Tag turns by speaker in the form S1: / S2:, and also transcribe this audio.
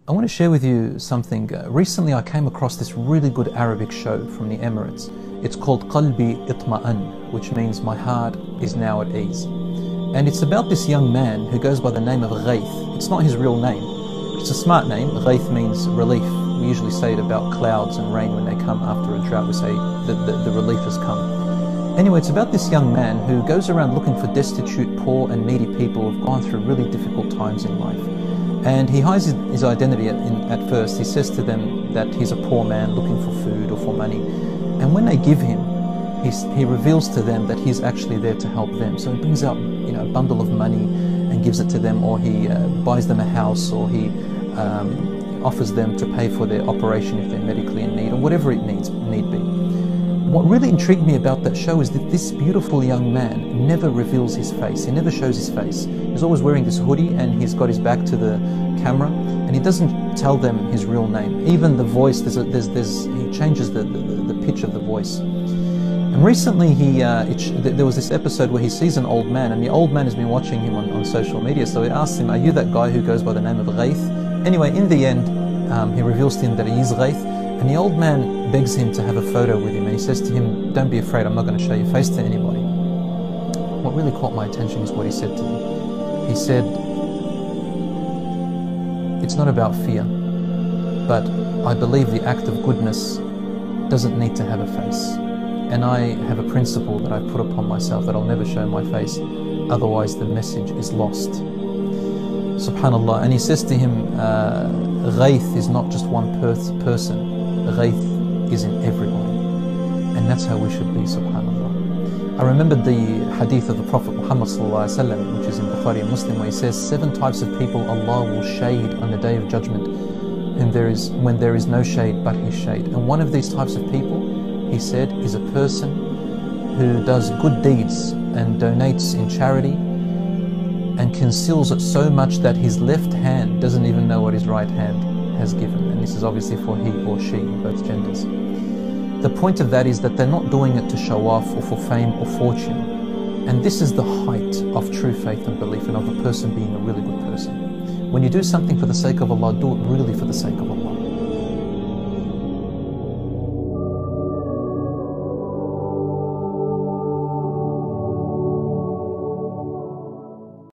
S1: I want to share with you something. Recently I came across this really good Arabic show from the Emirates. It's called Qalbi Itma'an, which means my heart is now at ease. And it's about this young man who goes by the name of Gaith. It's not his real name. It's a smart name. Gaith means relief. We usually say it about clouds and rain when they come after a drought. We say that the relief has come. Anyway, it's about this young man who goes around looking for destitute, poor and needy people who've gone through really difficult times in life. And he hides his identity at first. He says to them that he's a poor man looking for food or for money. And when they give him, he reveals to them that he's actually there to help them. So he brings out a bundle of money and gives it to them, or he buys them a house, or he offers them to pay for their operation if they're medically in need, or whatever it need be. What really intrigued me about that show is that this beautiful young man never reveals his face. He never shows his face. He's always wearing this hoodie and he's got his back to the camera, and he doesn't tell them his real name. Even the voice, he changes the pitch of the voice. And recently there was this episode where he sees an old man, and the old man has been watching him on social media, so he asks him, "Are you that guy who goes by the name of Gaith?" Anyway, in the end, he reveals to him that he is Gaith, and the old man begs him to have a photo with him, and he says to him, "Don't be afraid, I'm not going to show your face to anybody." What really caught my attention is what he said to him. He said, "It's not about fear, but I believe the act of goodness doesn't need to have a face. And I have a principle that I've put upon myself that I'll never show my face, otherwise the message is lost." Subhanallah. And he says to him, Gaith is not just one person. Gaith is in everybody. And that's how we should be, subhanallah. I remembered the hadith of the Prophet Muhammad ﷺ, which is in Bukhari and Muslim, where he says 7 types of people Allah will shade on the Day of Judgment, and when there is no shade but His shade. And one of these types of people, he said, is a person who does good deeds and donates in charity and conceals it so much that his left hand doesn't even know what his right hand has given. And this is obviously for he or she, both genders. The point of that is that they're not doing it to show off or for fame or fortune. And this is the height of true faith and belief, and of a person being a really good person. When you do something for the sake of Allah, do it really for the sake of Allah.